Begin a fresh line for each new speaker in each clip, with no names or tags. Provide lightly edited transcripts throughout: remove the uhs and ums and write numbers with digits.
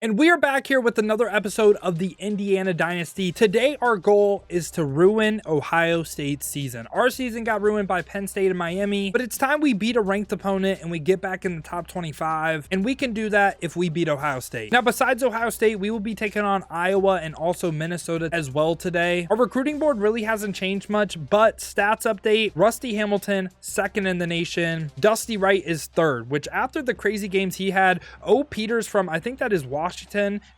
And we are back here with another episode of the Indiana Dynasty. Today, our goal is to ruin Ohio State's season. Our season got ruined by Penn State and Miami, but it's time we beat a ranked opponent and we get back in the top 25. And we can do that if we beat Ohio State. Now, besides Ohio State, we will be taking on Iowa and also Minnesota as well today. Our recruiting board really hasn't changed much, but stats update, Rusty Hamilton, second in the nation. Dusty Wright is third, which after the crazy games he had, O. Peters from, I think that is Washington,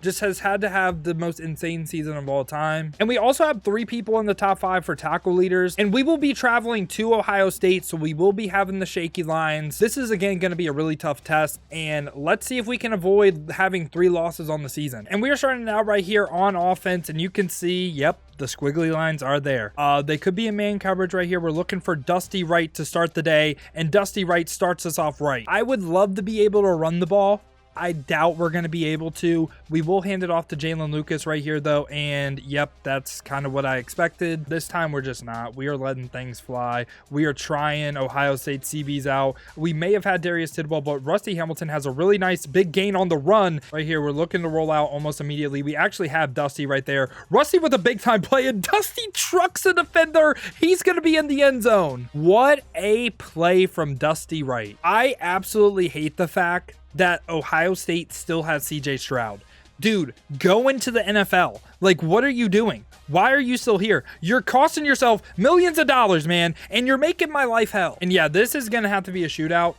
just has had to have the most insane season of all time. And we also have 3 people in the top 5 for tackle leaders. And we will be traveling to Ohio State, so we will be having the shaky lines. This is again going to be a really tough test, and let's see if we can avoid having 3 losses on the season. And we are starting out right here on offense, and you can see, yep, the squiggly lines are there. They could be in man coverage right here. We're looking for Dusty Wright to start the day, and Dusty Wright starts us off right. I would love to be able to run the ball. I doubt we're going to be able to. We will hand it off to Jalen Lucas right here, though, and yep, that's kind of what I expected. This time, we're just not. We are letting things fly. We are trying Ohio State CBs out. We may have had Darius Tidwell, but Rusty Hamilton has a really nice big gain on the run right here. We're looking to roll out almost immediately. We actually have Dusty right there. Rusty with a big-time play, and Dusty trucks a defender. He's going to be in the end zone. What a play from Dusty Wright. I absolutely hate the fact that Ohio State still has CJ Stroud. Dude, go into the NFL. Like, what are you doing? Why are you still here? You're costing yourself millions of dollars, man, and you're making my life hell. And yeah, this is going to have to be a shootout.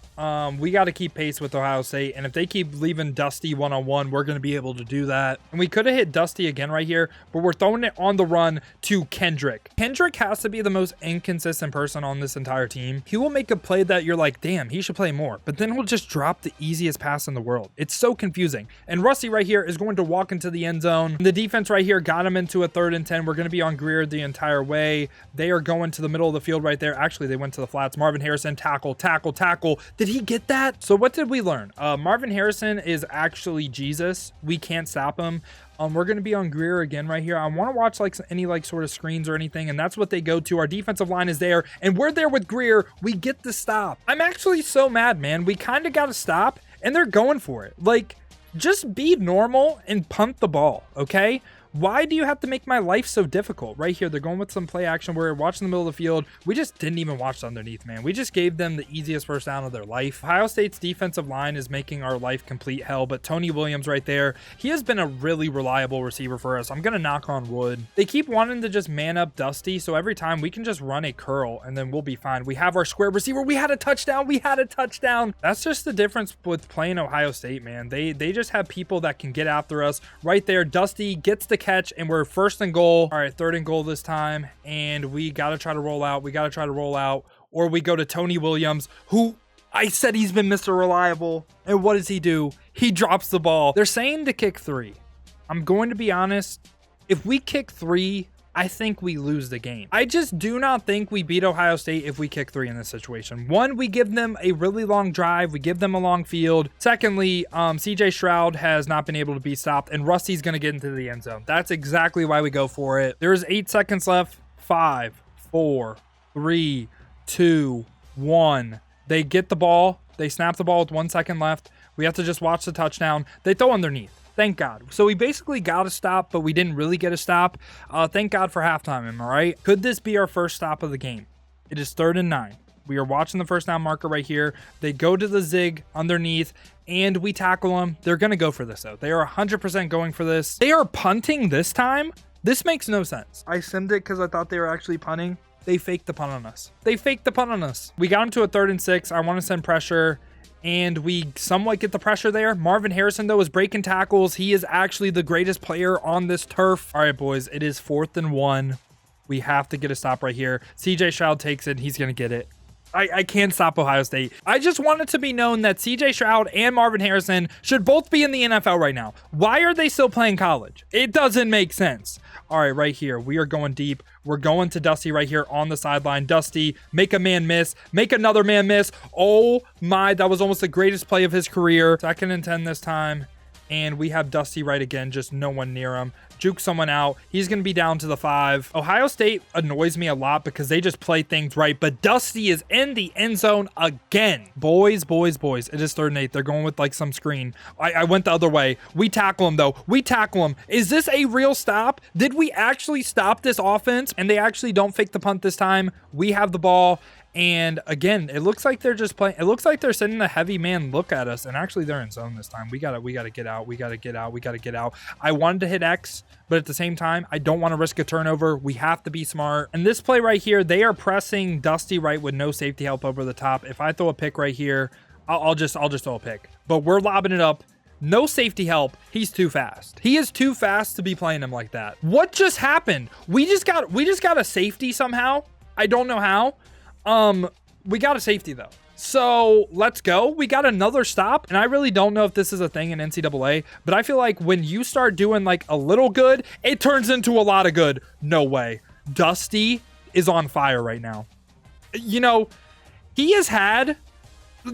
We got to keep pace with Ohio State, and if they keep leaving Dusty one-on-one, we're going to be able to do that. And we could have hit Dusty again right here, but we're throwing it on the run to Kendrick. Kendrick has to be the most inconsistent person on this entire team. He will make a play that you're like, damn, he should play more, but then he'll just drop the easiest pass in the world. It's so confusing. And Rusty right here is going to walk into the end zone. The defense right here got him into a 3rd and 10. We're going to be on Greer the entire way. They are going to the middle of the field right there. Actually, they went to the flats. Marvin Harrison, tackle, tackle, tackle. Did he get that? So what did we learn? Marvin Harrison is actually Jesus. We can't stop him. We're going to be on Greer again right here. I want to watch like any sort of screens or anything, and that's what they go to. Our defensive line is there, and we're there with Greer. We get the stop. I'm actually so mad, man. We kind of got to stop, and they're going for it. Like, just be normal and punt the ball, okay? Why do you have to make my life so difficult? Right here, they're going with some play action. We're watching the middle of the field. We just didn't even watch underneath, man. We just gave them the easiest first down of their life. Ohio State's defensive line is making our life complete hell, but Tony Williams right there, he has been a really reliable receiver for us. I'm going to knock on wood. They keep wanting to just man up Dusty, so every time we can just run a curl, and then we'll be fine. We have our square receiver. We had a touchdown. We had a touchdown. That's just the difference with playing Ohio State, man. They just have people that can get after us. Right there, Dusty gets the catch, and we're 1st and goal. All right, 3rd and goal this time, and we got to try to roll out. We got to try to roll out, or we go to Tony Williams, who I said he's been Mr. Reliable, and what does he do? He drops the ball. They're saying to kick 3. I'm going to be honest. If we kick 3, I think we lose the game. I just do not think we beat Ohio State if we kick 3 in this situation. 1, we give them a really long drive. We give them a long field. Secondly, CJ Stroud has not been able to be stopped, and Rusty's going to get into the end zone. That's exactly why we go for it. There's 8 seconds left. 5, 4, 3, 2, 1. They get the ball. They snap the ball with 1 second left. We have to just watch the touchdown. They throw underneath. Thank God. So we basically got a stop, but we didn't really get a stop. Thank God for halftime, am I right? Could this be our first stop of the game? It is 3rd and 9. We are watching the first down marker right here. They go to the zig underneath, and we tackle them. They're going to go for this, though. They are 100% going for this. They are punting this time? This makes no sense. I simmed it because I thought they were actually punting. They faked the punt on us. They faked the punt on us. We got them to a 3rd and 6. I want to send pressure, and we somewhat get the pressure there. Marvin Harrison, though, is breaking tackles. He is actually the greatest player on this turf. All right, boys, it is 4th and 1. We have to get a stop right here. CJ Stroud takes it. He's going to get it. I can't stop Ohio State. I just want it to be known that CJ Stroud and Marvin Harrison should both be in the NFL right now. Why are they still playing college? It doesn't make sense. All right, right here, we are going deep. We're going to Dusty right here on the sideline. Dusty, make a man miss, make another man miss. Oh my, that was almost the greatest play of his career. 2nd and 10 this time. And we have Dusty right again, just no one near him. Juke someone out. He's going to be down to the 5. Ohio State annoys me a lot because they just play things right. But Dusty is in the end zone again. Boys. It is 3rd and 8. They're going with like some screen. I went the other way. We tackle him though. We tackle him. Is this a real stop? Did we actually stop this offense? And they actually don't fake the punt this time. We have the ball. And again, it looks like they're just playing. It looks like they're sending a heavy man look at us. And actually they're in zone this time. We gotta get out. We gotta get out. I wanted to hit X, but at the same time, I don't want to risk a turnover. We have to be smart. And this play right here, they are pressing Dusty right with no safety help over the top. If I throw a pick right here, I'll just throw a pick. But we're lobbing it up. No safety help. He's too fast. He is too fast to be playing him like that. What just happened? We just got a safety somehow. I don't know how. We got a safety though. So let's go. We got another stop. And I really don't know if this is a thing in NCAA, but I feel like when you start doing like a little good, it turns into a lot of good. No way. Dusty is on fire right now. You know, he has had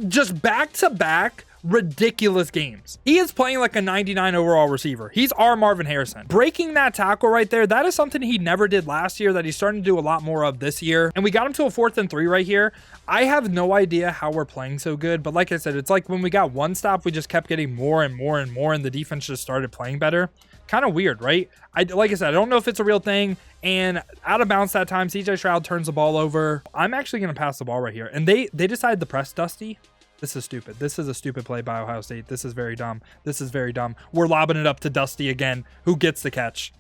just back-to-back ridiculous games. He is playing like a 99 overall receiver. He's our Marvin Harrison. Breaking that tackle right there, that is something he never did last year that he's starting to do a lot more of this year. And we got him to a 4th and 3 right here. I have no idea how we're playing so good, but like I said, it's like when we got one stop, we just kept getting more and more and more, and the defense just started playing better. Kind of weird, right? Like I said, I don't know if it's a real thing. And out of bounds that time, CJ Stroud turns the ball over. I'm actually going to pass the ball right here. And they decided to press Dusty. This is stupid. This is a stupid play by Ohio State. This is very dumb. This is very dumb. We're lobbing it up to Dusty again, who gets the catch.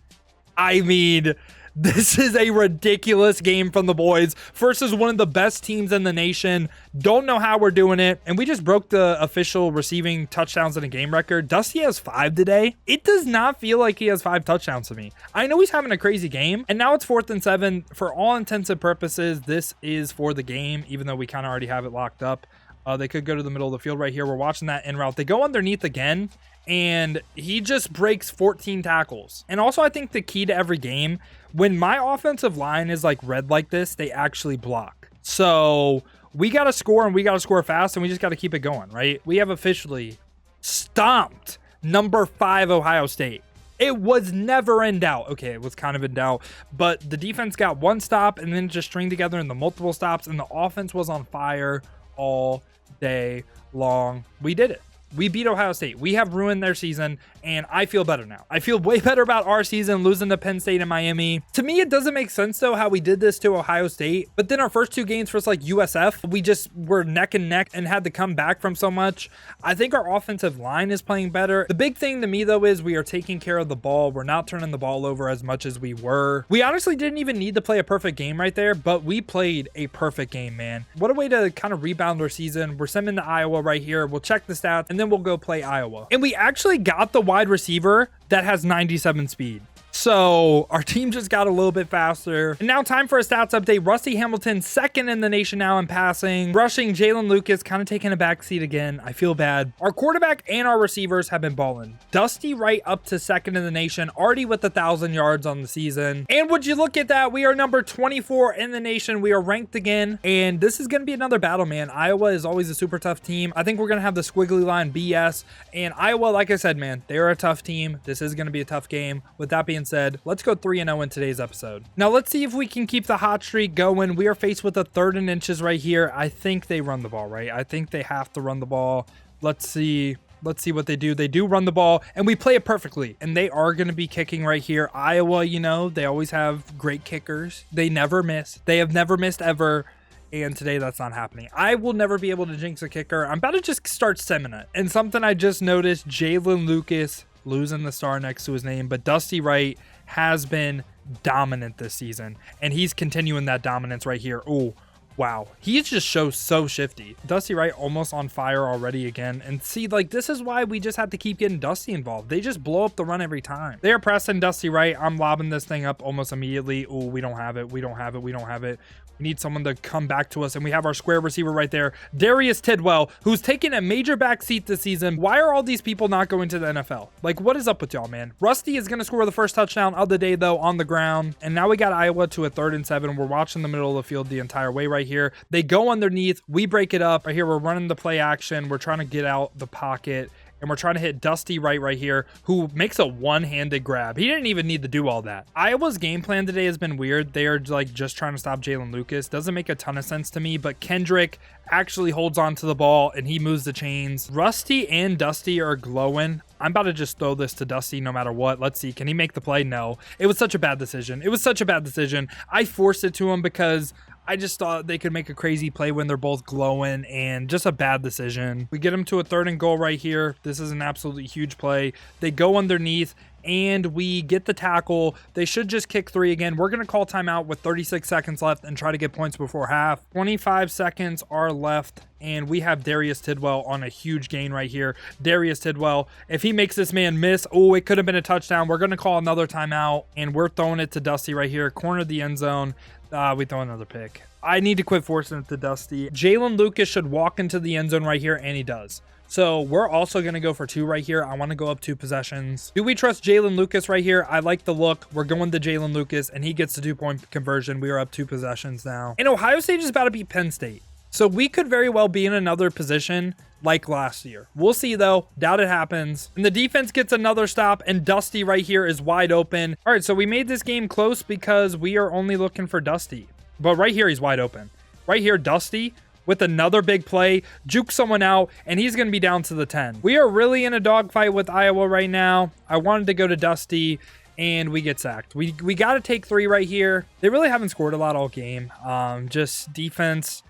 I mean, this is a ridiculous game from the boys versus one of the best teams in the nation. Don't know how we're doing it. And we just broke the official receiving touchdowns in a game record. Dusty has 5 today. It does not feel like he has 5 touchdowns to me. I know he's having a crazy game. And now it's 4th and 7. For all intents and purposes, this is for the game, even though we kind of already have it locked up. They could go to the middle of the field right here. We're watching that in route. They go underneath again, and he just breaks 14 tackles. And also, I think the key to every game, when my offensive line is like red like this, they actually block. So we got to score, and we got to score fast, and we just got to keep it going, right? We have officially stomped number 5 Ohio State. It was never in doubt. Okay, it was kind of in doubt, but the defense got one stop and then just string together in the multiple stops, and the offense was on fire all day long. We did it. We beat Ohio State. We have ruined their season, and I feel better now. I feel way better about our season, losing to Penn State and Miami. To me, it doesn't make sense, though, how we did this to Ohio State. But then our first 2 games versus, like, USF, we just were neck and neck and had to come back from so much. I think our offensive line is playing better. The big thing to me, though, is we are taking care of the ball. We're not turning the ball over as much as we were. We honestly didn't even need to play a perfect game right there, but we played a perfect game, man. What a way to kind of rebound our season. We're sending to Iowa right here. We'll check the stats, and then we'll go play Iowa. And we actually got the wide receiver that has 97 speed. So our team just got a little bit faster. And now time for a stats update. Rusty Hamilton, 2nd in the nation now in passing. Rushing, Jalen Lucas kind of taking a backseat again. I feel bad. Our quarterback and our receivers have been balling. Dusty right up to 2nd in the nation, already with 1,000 yards on the season. And would you look at that? We are number 24 in the nation. We are ranked again. And this is going to be another battle, man. Iowa is always a super tough team. I think we're going to have the squiggly line BS. And Iowa, like I said, man, they're a tough team. This is going to be a tough game. With that being said, let's go 3-0 in today's episode. Now let's see if we can keep the hot streak going. We are faced with a 3rd and inches right here. I think they run the ball, right? I think they have to run the ball. Let's see what they do. They do run the ball, and we play it perfectly. And they are going to be kicking right here. Iowa, you know, they always have great kickers. They never miss. They have never missed ever. And today that's not happening. I will never be able to jinx a kicker. I'm about to just start simming it. And something I just noticed, Jalen Lucas losing the star next to his name, but Dusty Wright has been dominant this season, and he's continuing that dominance right here. Oh, wow. He just shows so shifty. Dusty Wright almost on fire already again. And see, like, this is why we just have to keep getting Dusty involved. They just blow up the run every time. They are pressing Dusty Wright. I'm lobbing this thing up almost immediately. Oh, we don't have it. We don't have it. We don't have it. We need someone to come back to us, and we have our square receiver right there, Darius Tidwell, who's taken a major backseat this season. Why are all these people not going to the NFL? Like, what is up with y'all, man? Rusty is going to score the first touchdown of the day, though, on the ground. And now we got Iowa to a 3rd and 7. We're watching the middle of the field the entire way right here. They go underneath. We break it up. Right here, we're running the play action. We're trying to get out the pocket. and we're trying to hit Dusty right here, who makes a one-handed grab. He didn't even need to do all that. Iowa's game plan today has been weird. They are like just trying to stop Jalen Lucas. Doesn't make a ton of sense to me, but Kendrick actually holds on to the ball and he moves the chains. Rusty and Dusty are glowing. I'm about to just throw this to Dusty no matter what. Let's see. Can he make the play? No. It was such a bad decision. It was such a bad decision. I forced it to him because I just thought they could make a crazy play when they're both glowing, and just a bad decision. We get him to a 3rd and goal right here. This is an absolutely huge play. They go underneath and we get the tackle. They should just kick 3 again. We're going to call timeout with 36 seconds left and try to get points before half. 25 seconds are left, and we have Darius Tidwell on a huge gain right here. Darius Tidwell, if he makes this man miss, oh, it could have been a touchdown. We're going to call another timeout, and we're throwing it to Dusty right here. Corner the end zone. We throw another pick. I need to quit forcing it to Dusty. Jalen Lucas should walk into the end zone right here, and he does. So we're also going to go for 2 right here. I want to go up 2 possessions. Do we trust Jalen Lucas right here? I like the look. We're going to Jalen Lucas, and he gets the 2-point conversion. We are up 2 possessions now. And Ohio State is about to beat Penn State. So we could very well be in another position like last year. We'll see, though. Doubt it happens. And the defense gets another stop, and Dusty right here is wide open. All right, so we made this game close because we are only looking for Dusty. But right here, he's wide open. Right here, Dusty with another big play, juke someone out, and he's going to be down to the 10. We are really in a dogfight with Iowa right now. I wanted to go to Dusty, and we get sacked. We got to take 3 right here. They really haven't scored a lot all game. Just defense.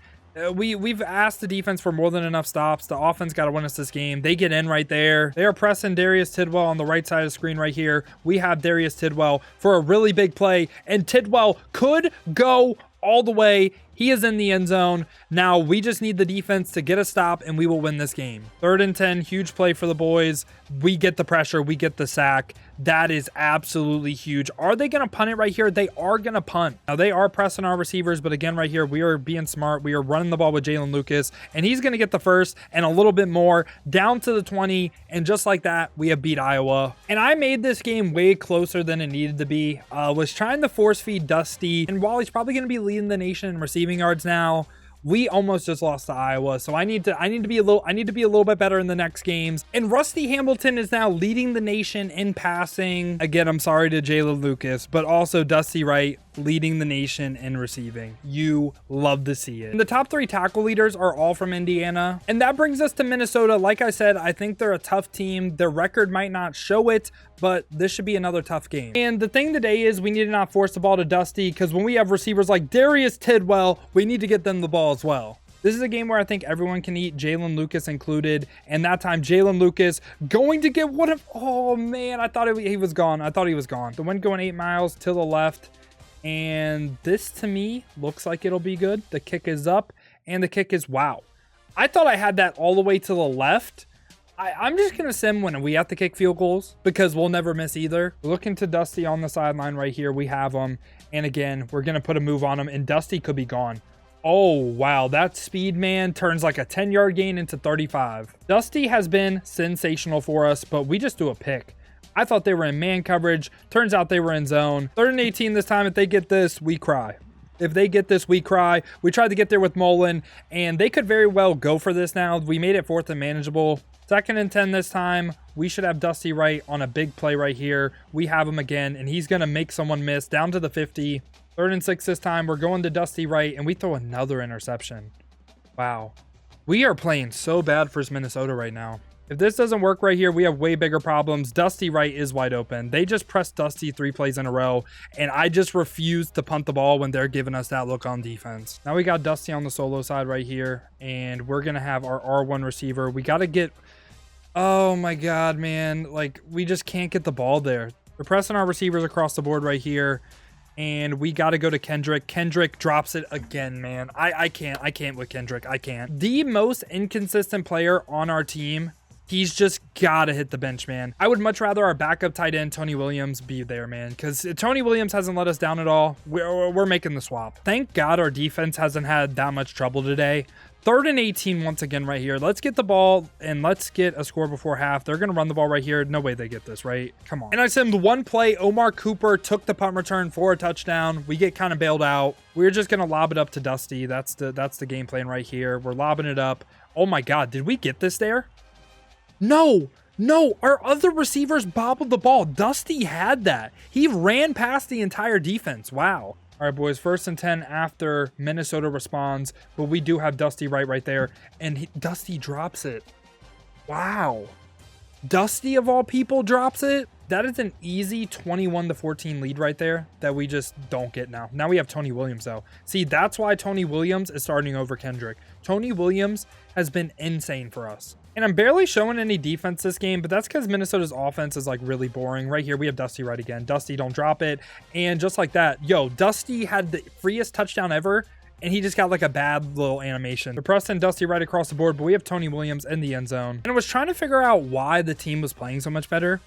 We've asked the defense for more than enough stops. The offense got to win us this game. They get in right there. They are pressing Darius Tidwell on the right side of the screen right here. We have Darius Tidwell for a really big play, and Tidwell could go all the way. He is in the end zone. Now we just need the defense to get a stop and we will win this game. 3rd and 10, huge play for the boys. We get the pressure, we get the sack. That is absolutely huge. Are they going to punt it right here? They are going to punt. Now they are pressing our receivers, but again right here, we are being smart. We are running the ball with Jalen Lucas, and he's going to get the first and a little bit more down to the 20. And just like that, we have beat Iowa. And I made this game way closer than it needed to be. Was trying to force feed Dusty, and while he's probably going to be leading the nation in receiving yards now, we almost just lost to Iowa. So I need to be a little bit better in the next games. And Rusty Hamilton is now leading the nation in passing. Again, I'm sorry to Jalen Lucas, but also Dusty Wright leading the nation in receiving. You love to see it. And the top 3 tackle leaders are all from Indiana. And that brings us to Minnesota. Like I said, I think they're a tough team. Their record might not show it, but this should be another tough game. And the thing today is we need to not force the ball to Dusty, because when we have receivers like Darius Tidwell, we need to get them the ball as well. This is a game where I think everyone can eat, Jalen Lucas included. And that time, Jalen Lucas going to get one of... Oh, man, I thought he was gone. I thought he was gone. The wind going 8 miles to the left. And this, to me, looks like it'll be good. The kick is up, and the kick is... Wow. I thought I had that all the way to the left. I'm just going to sim when we have to kick field goals, because we'll never miss either. Looking to Dusty on the sideline right here. We have him. And again, we're going to put a move on him, and Dusty could be gone. Oh, wow. That speed, man, turns like a 10-yard gain into 35. Dusty has been sensational for us, but we just do a pick. I thought they were in man coverage. Turns out they were in zone. 3rd and 18 this time. If they get this, we cry. If they get this, we cry. We tried to get there with Mullen, and they could very well go for this now. We made it 4th and manageable. 2nd and 10 this time. We should have Dusty Wright on a big play right here. We have him again, and he's going to make someone miss down to the 50. 3rd and 6 this time. We're going to Dusty Wright, and we throw another interception. Wow. We are playing so bad for Minnesota right now. If this doesn't work right here, we have way bigger problems. Dusty Wright is wide open. They just pressed Dusty 3 plays in a row, and I just refuse to punt the ball when they're giving us that look on defense. Now we got Dusty on the solo side right here, and we're going to have our R1 receiver. We got to get... Oh my God, man. Like, we just can't get the ball there. We're pressing our receivers across the board right here, and we got to go to Kendrick. Kendrick drops it again, man. I can't with Kendrick. I can't. The most inconsistent player on our team. He's just got to hit the bench, man. I would much rather our backup tight end, Tony Williams, be there, man, because Tony Williams hasn't let us down at all. We're making the swap. Thank God our defense hasn't had that much trouble today. 3rd and 18 once again right here. Let's get the ball and let's get a score before half. They're going to run the ball right here. No way they get this, right? Come on. And I simmed one play. Omar Cooper took the punt return for a touchdown. We get kind of bailed out. We're just going to lob it up to Dusty. That's the game plan right here. We're lobbing it up. Oh my God. Did we get this there? No, no, our other receivers bobbled the ball. Dusty had that. He ran past the entire defense. Wow. All right, boys, 1st and 10 after Minnesota responds, but we do have Dusty right there, and Dusty drops it. Wow. Dusty, of all people, drops it. That is an easy 21-14 lead right there that we just don't get now. Now we have Tony Williams, though. See, that's why Tony Williams is starting over Kendrick. Tony Williams has been insane for us. And I'm barely showing any defense this game, but that's because Minnesota's offense is like really boring. Right here, we have Dusty right again. Dusty, don't drop it. And just like that, yo, Dusty had the freest touchdown ever, and he just got like a bad little animation. But Preston, Dusty right across the board, but we have Tony Williams in the end zone. And I was trying to figure out why the team was playing so much better.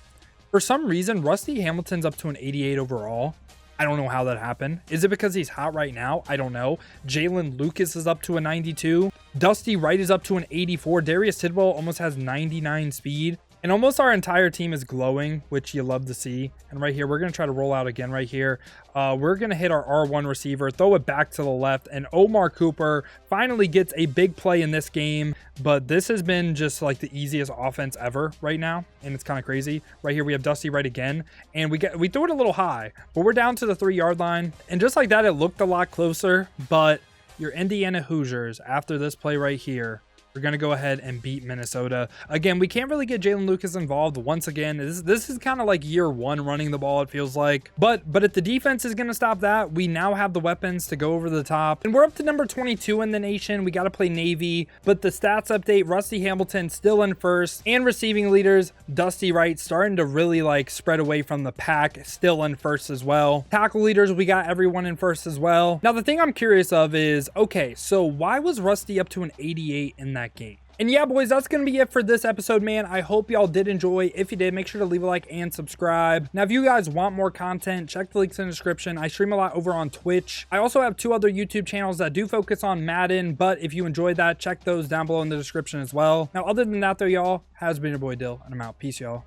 For some reason, Rusty Hamilton's up to an 88 overall. I don't know how that happened. Is it because he's hot right now? I don't know. Jalen Lucas is up to a 92. Dusty Wright is up to an 84. Darius Tidwell almost has 99 speed. And almost our entire team is glowing, which you love to see. And right here, we're going to try to roll out again right here. We're going to hit our R1 receiver, throw it back to the left, and Omar Cooper finally gets a big play in this game. But this has been just like the easiest offense ever right now, and it's kind of crazy. Right here, we have Dusty right again, and we threw it a little high, but we're down to the 3-yard line. And just like that, it looked a lot closer, but your Indiana Hoosiers, after this play right here, we're going to go ahead and beat Minnesota. Again, we can't really get Jalen Lucas involved once again. This is kind of like year one running the ball, it feels like. But if the defense is going to stop that, we now have the weapons to go over the top. And we're up to number 22 in the nation. We got to play Navy. But the stats update, Rusty Hamilton still in first. And receiving leaders, Dusty Wright starting to really like spread away from the pack, still in first as well. Tackle leaders, we got everyone in first as well. Now, the thing I'm curious of is, okay, so why was Rusty up to an 88 in that game? And yeah, boys, that's going to be it for this episode, man. I hope y'all did enjoy. If you did, make sure to leave a like and subscribe. Now, if you guys want more content, check the links in the description. I stream a lot over on Twitch. I also have 2 other YouTube channels that do focus on Madden, but if you enjoyed that, check those down below in the description as well. Now, other than that, though, y'all, has been your boy Dill, and I'm out. Peace, y'all.